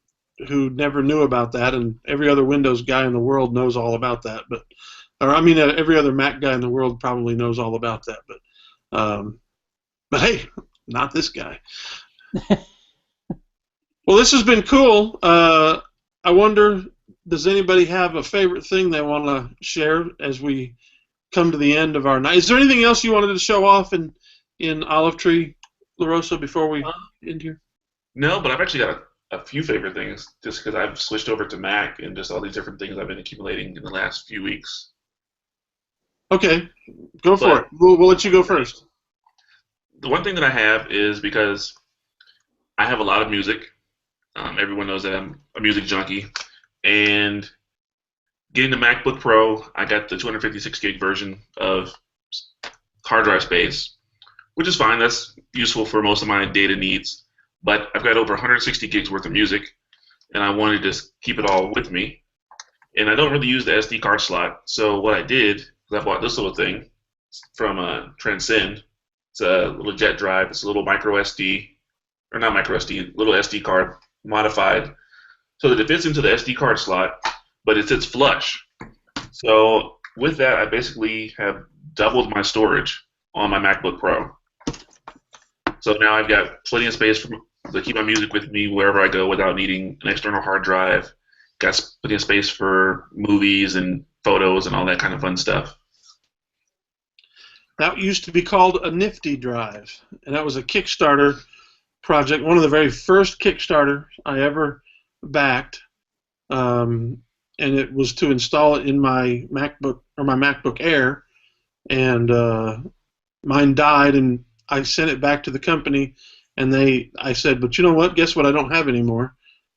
who never knew about that, and every other Windows guy in the world knows all about that. Every other Mac guy in the world probably knows all about that. But hey, not this guy. Well, this has been cool. I wonder, does anybody have a favorite thing they want to share as we come to the end of our night? Is there anything else you wanted to show off in Olive Tree, LaRosa, before we end here? No, but I've actually got a few favorite things just because I've switched over to Mac and just all these different things I've been accumulating in the last few weeks. Okay, go for it. We'll let you go first. The one thing that I have is because I have a lot of music. Everyone knows that I'm a music junkie. And getting the MacBook Pro, I got the 256 gig version of hard drive space, which is fine. That's useful for most of my data needs. But I've got over 160 gigs worth of music, and I wanted to just keep it all with me. And I don't really use the SD card slot. So what I did is I bought this little thing from Transcend. It's a little jet drive. It's a little micro SD, or not micro SD, little SD card modified so that it fits into the SD card slot, but it sits flush. So with that, I basically have doubled my storage on my MacBook Pro. So now I've got plenty of space to keep my music with me wherever I go without needing an external hard drive. Got plenty of space for movies and photos and all that kind of fun stuff. That used to be called a Nifty drive, and that was a Kickstarter project, one of the very first Kickstarter I ever backed, and it was to install it in my MacBook Air, and mine died, and I sent it back to the company, and I said, but you know what? Guess what? I don't have anymore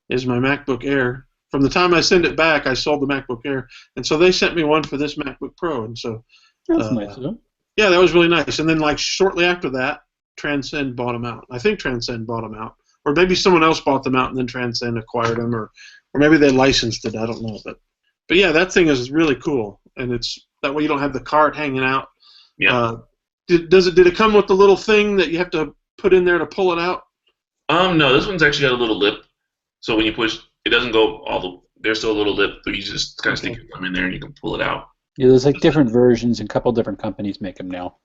is my MacBook Air. From the time I sent it back, I sold the MacBook Air, and so they sent me one for this MacBook Pro, and so that's nice of them. Yeah, that was really nice. And then, shortly after that, Transcend bought them out. I think Transcend bought them out, or maybe someone else bought them out and then Transcend acquired them, or maybe they licensed it. I don't know, but yeah, that thing is really cool, and it's That way you don't have the card hanging out. Yeah. Did it come with the little thing that you have to put in there to pull it out? No, this one's actually got a little lip. So when you push, it doesn't go all the. There's still a little lip, but you just kind of stick your thumb in there and you can pull it out. Yeah, there's like different versions, and a couple different companies make them now.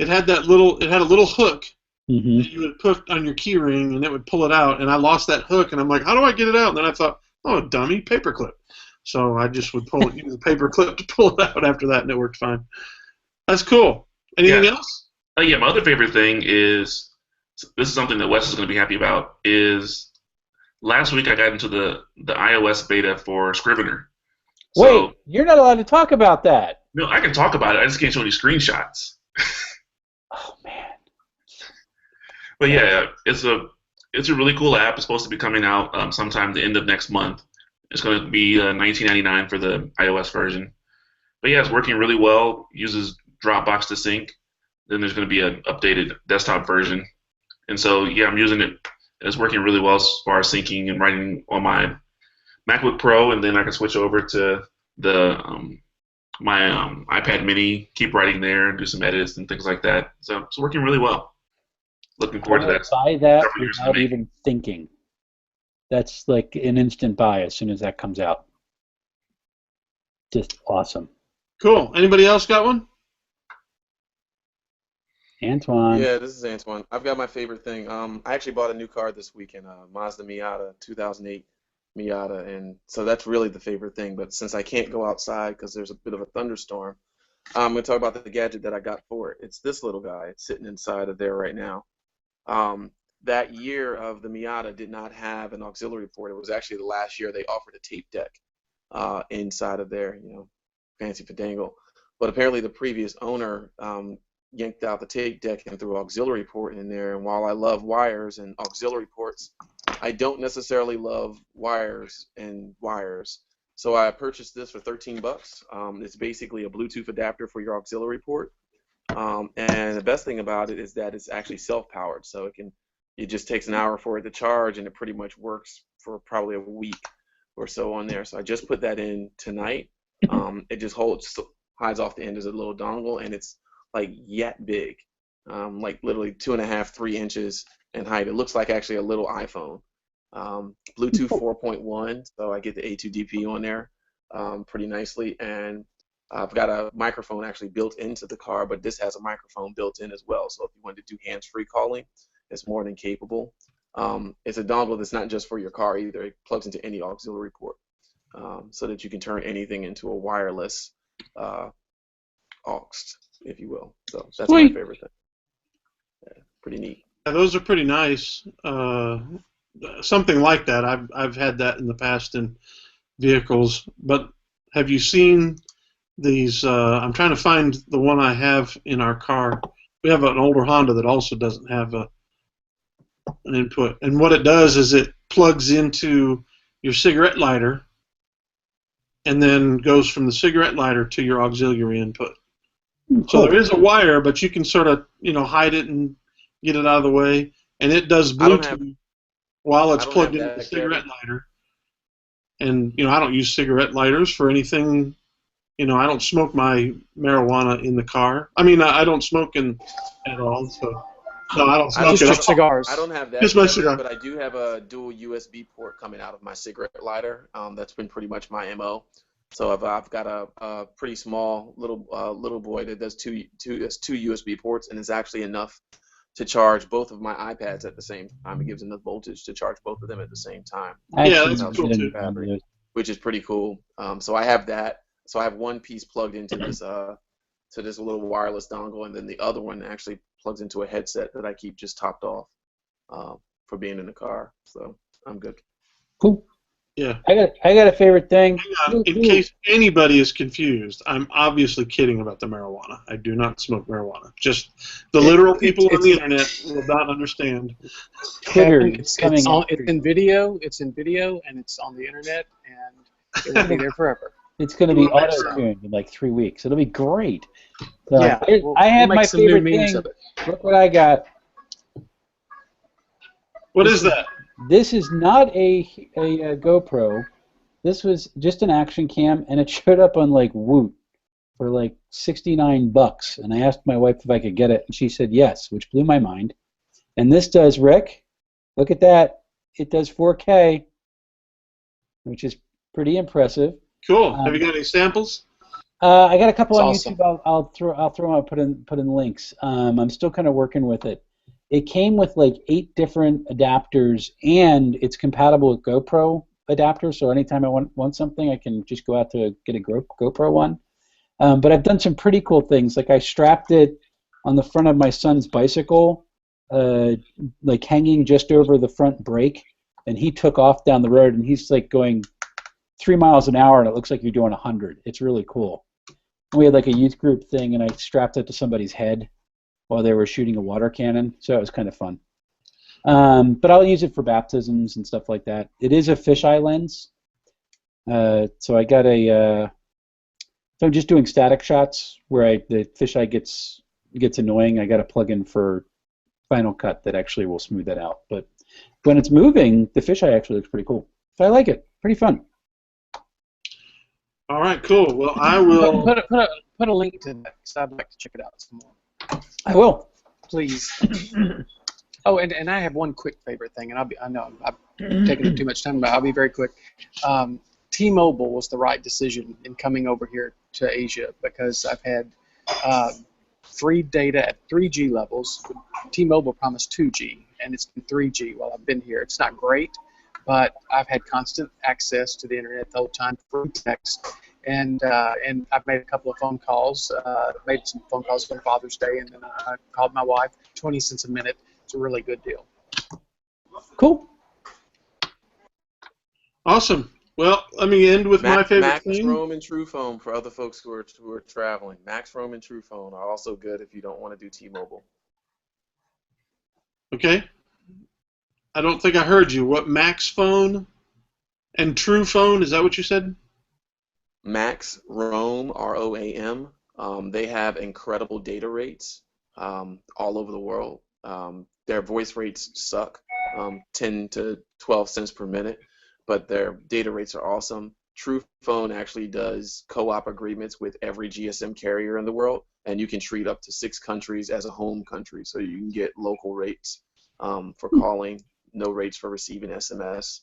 It had a little hook Mm-hmm. that you would put on your key ring, and it would pull it out. And I lost that hook, and I'm like, how do I get it out? And then I thought, oh, dummy, paperclip. So I just would use the paperclip to pull it out after that, and it worked fine. That's cool. Anything else? Yeah, my other favorite thing is, this is something that Wes is going to be happy about, is last week I got into the iOS beta for Scrivener. So, Wait, you're not allowed to talk about that. No, I can talk about it. I just can't show any screenshots. Oh, man. But yeah, it's a really cool app. It's supposed to be coming out sometime the end of next month. It's going to be $19.99 for the iOS version. But yeah, it's working really well. Uses Dropbox to sync. Then there's going to be an updated desktop version. And so yeah, I'm using it. It's working really well as far as syncing and writing on my MacBook Pro, and then I can switch over to the my iPad Mini, keep writing there, and do some edits and things like that. So it's working really well. Looking forward to that. Buy that without even thinking. That's like an instant buy as soon as that comes out. Just awesome. Cool. Anybody else got one? Antoine. Yeah, this is Antoine. I've got my favorite thing. I actually bought a new car this weekend, Mazda Miata, 2008 Miata, and so that's really the favorite thing. But since I can't go outside because there's a bit of a thunderstorm, I'm going to talk about the gadget that I got for it. It's this little guy. It's sitting inside of there right now. That year of the Miata did not have an auxiliary port. It was actually the last year they offered a tape deck inside of there, fancy fadangle. But apparently the previous owner yanked out the tape deck and threw auxiliary port in there. And while I love wires and auxiliary ports, I don't necessarily love wires and wires. So I purchased this for $13. It's basically a Bluetooth adapter for your auxiliary port. And the best thing about it is that it's actually self-powered. So it just takes an hour for it to charge, and it pretty much works for probably a week or so on there. So I just put that in tonight. It just hides off the end as a little dongle, and it's like yet big, like literally 2.5, 3 inches in height. It looks like actually a little iPhone. Bluetooth 4.1, so I get the A2DP on there pretty nicely, and I've got a microphone actually built into the car, but this has a microphone built in as well. So if you wanted to do hands-free calling, it's more than capable. It's a dongle that's not just for your car either. It plugs into any auxiliary port, so that you can turn anything into a wireless aux, if you will. So that's my favorite thing. Yeah, pretty neat. Yeah, those are pretty nice. Something like that. I've had that in the past in vehicles. But have you seen these? I'm trying to find the one I have in our car. We have an older Honda that also doesn't have an input. And what it does is it plugs into your cigarette lighter and then goes from the cigarette lighter to your auxiliary input. So there is a wire, but you can sort of, hide it and get it out of the way. And it does Bluetooth while it's plugged into the cigarette lighter. And, I don't use cigarette lighters for anything. I don't smoke my marijuana in the car. I mean, I don't smoke at all, so no, I don't smoke just cigars. I don't have that, just my cigar. But I do have a dual USB port coming out of my cigarette lighter. That's been pretty much my MO. So I've got a pretty small little boy that does two USB ports, and is actually enough to charge both of my iPads at the same time. It gives enough voltage to charge both of them at the same time. Yeah, that's cool too. Battery, which is pretty cool. So I have that. So I have one piece plugged into this little wireless dongle, and then the other one actually plugs into a headset that I keep just topped off for being in the car. So I'm good. Cool. Yeah. I got a favorite thing. Hang on. In case anybody is confused, I'm obviously kidding about the marijuana. I do not smoke marijuana. Just the literal people on the internet will not understand. Twitter. It's in video. It's in video, and it's on the internet, and it will be there forever. It's going to be auto-tuned in like 3 weeks. It'll be great. So yeah, I have my favorite thing. Look what I got. What is that? This is not a GoPro. This was just an action cam, and it showed up on like Woot. for like $69, and I asked my wife if I could get it, and she said yes, which blew my mind. And this does, Rick, look at that. It does 4K, which is pretty impressive. Cool. Have you got any samples? I got a couple on Awesome. YouTube. I'll throw them out, put in links. I'm still kind of working with it. It came with like 8 different adapters, and it's compatible with GoPro adapters. So anytime I want something, I can just go out to get a GoPro one. But I've done some pretty cool things. Like I strapped it on the front of my son's bicycle, like hanging just over the front brake, and he took off down the road, and he's like going 3 miles an hour, and it looks like you're doing 100. It's really cool. And we had like a youth group thing, and I strapped it to somebody's head while they were shooting a water cannon, so it was kind of fun. But I'll use it for baptisms and stuff like that. It is a fisheye lens, so I got a. So I'm just doing static shots where the fisheye gets annoying. I got a plug-in for Final Cut that actually will smooth that out. But when it's moving, the fisheye actually looks pretty cool. So I like it. Pretty fun. All right, cool. Well, I will Put a link to that because I'd like to check it out some more. I will. Please. Oh, and I have one quick favorite thing, and I know I've taken up too much time, but I'll be very quick. T-Mobile was the right decision in coming over here to Asia because I've had free data at 3G levels. T-Mobile promised 2G, and it's been 3G while I've been here. It's not great, but I've had constant access to the internet the whole time, free text, and I've made a couple of phone calls. Made some phone calls on Father's Day, and then I called my wife. 20 cents a minute. It's a really good deal. Cool. Awesome. Well, let me end with my favorite Max thing. Roam and TruePhone for other folks who are traveling. Max Roam and TruePhone are also good if you don't want to do T-Mobile. Okay. I don't think I heard you. What, Max Phone and True Phone? Is that what you said? Max Roam, ROAM. They have incredible data rates all over the world. Their voice rates suck, 10 to 12 cents per minute, but their data rates are awesome. TruePhone actually does co-op agreements with every GSM carrier in the world, and you can treat up to 6 countries as a home country, so you can get local rates for calling, no rates for receiving SMS.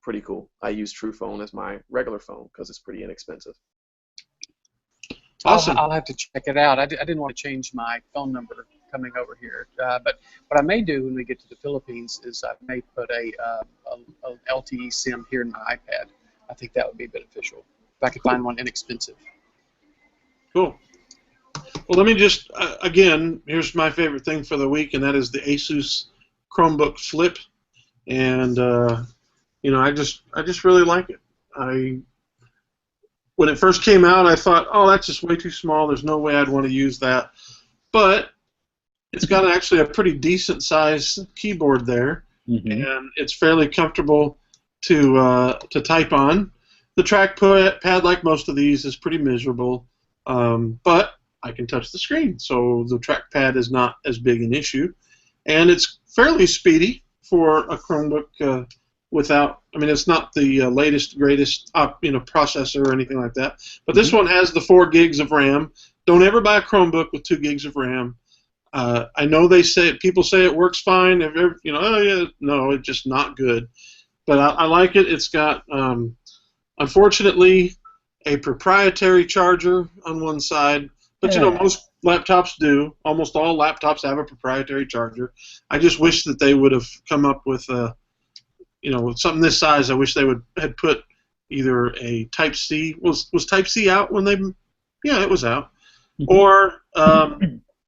Pretty cool. I use TruePhone as my regular phone because it's pretty inexpensive. Awesome. I'll have to check it out. I didn't want to change my phone number coming over here, but what I may do when we get to the Philippines is I may put a LTE SIM here in my iPad. I think that would be beneficial if I could find one inexpensive. Cool. Well, let me just, again, here's my favorite thing for the week, and that is the ASUS Chromebook Flip. And, I just really like it. When it first came out, I thought, oh, that's just way too small. There's no way I'd want to use that. But it's got actually a pretty decent size keyboard there, and it's fairly comfortable to type on. The trackpad, like most of these, is pretty miserable, but I can touch the screen, so the trackpad is not as big an issue, and it's fairly speedy for a Chromebook. It's not the latest, greatest, processor or anything like that. But this one has the 4 gigs of RAM. Don't ever buy a Chromebook with 2 gigs of RAM. I know people say it works fine. No, it's just not good. But I like it. It's got, unfortunately, a proprietary charger on one side. But most laptops do. Almost all laptops have a proprietary charger. I just wish that they would have come up with something this size. I wish they had put either a Type-C. Was Type-C out when they? Yeah, it was out. Or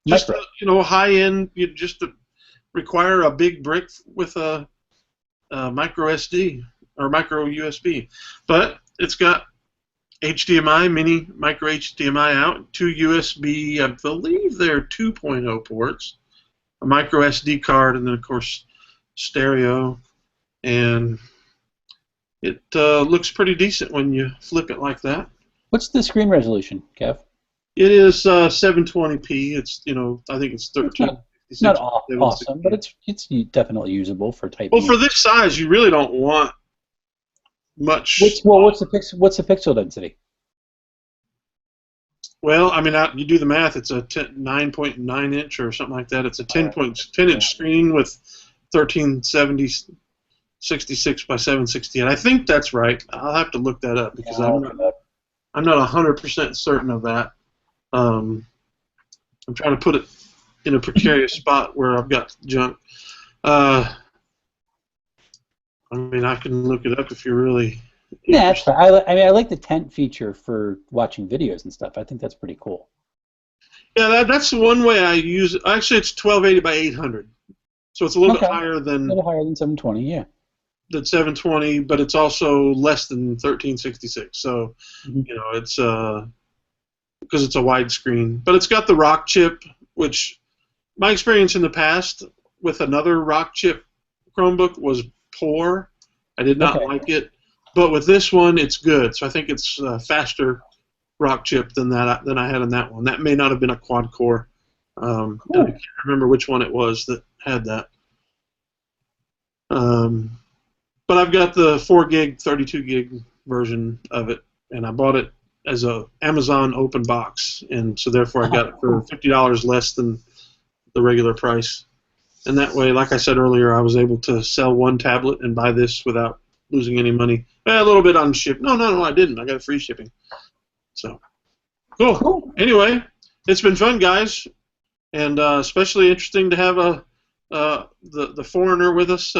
just high-end. You just require a big brick with a micro SD or micro USB. But it's got HDMI, mini micro HDMI out, 2 USB. I believe they're 2.0 ports, a micro SD card, and then of course stereo. And it looks pretty decent when you flip it like that. What's the screen resolution, Kev? It is 720p. It's I think it's 13. It's not awesome, but it's definitely usable for typing. Well, for this size, you really don't want much. What's the pixel density? Well, I mean, you do the math. It's a 9.9 inch or something like that. It's a 10-inch screen with 1370 66 by 768. I think that's right. I'll have to look that up because I'm not 100% certain of that. I'm trying to put it in a precarious spot where I've got junk. I mean, I can look it up if you're really. Yeah, that's fine. I like the tent feature for watching videos and stuff. I think that's pretty cool. Yeah, that's one way I use it. Actually, it's 1280 by 800, so it's a little bit higher than. A little higher than 720, yeah. Than 720, but it's also less than 1366. So, it's because it's a widescreen. But it's got the rock chip, which my experience in the past with another rock chip Chromebook was poor. I did not like it. But with this one, it's good. So I think it's a faster rock chip than I had in that one. That may not have been a quad core. I can't remember which one it was that had that. But I've got the 4 gig, 32 gig version of it, and I bought it as a Amazon open box, and so therefore I got it for $50 less than the regular price. And that way, like I said earlier, I was able to sell one tablet and buy this without losing any money. A little bit on ship. No, I didn't. I got free shipping. So, cool. Anyway, it's been fun, guys, and especially interesting to have the foreigner with us.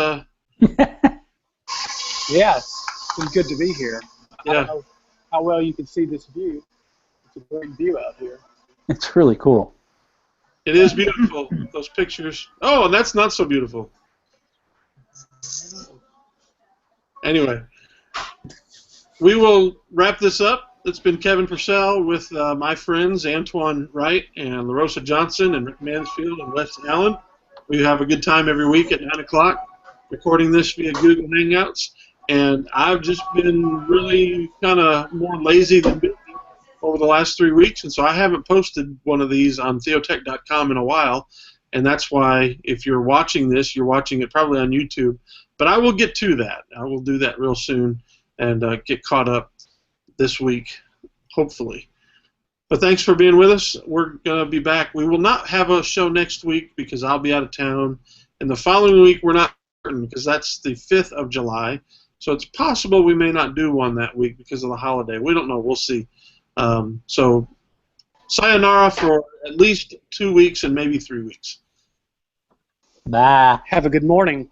Yeah, it's been good to be here. Yeah. I don't know how well you can see this view. It's a great view out here. It's really cool. It is beautiful, those pictures. Oh, and that's not so beautiful. Anyway, we will wrap this up. It's been Kevin Purcell with my friends Antoine Wright and LaRosa Johnson and Rick Mansfield and Wes Allen. We have a good time every week at 9 o'clock recording this via Google Hangouts. And I've just been really kind of more lazy than busy over the last 3 weeks, and so I haven't posted one of these on Theotek.com in a while, and that's why if you're watching this, you're watching it probably on YouTube. But I will get to that. I will do that real soon and get caught up this week, hopefully. But thanks for being with us. We're going to be back. We will not have a show next week because I'll be out of town, and the following week we're not certain because that's the 5th of July. So it's possible we may not do one that week because of the holiday. We don't know. We'll see. So sayonara for at least 2 weeks and maybe 3 weeks. Bye. Have a good morning.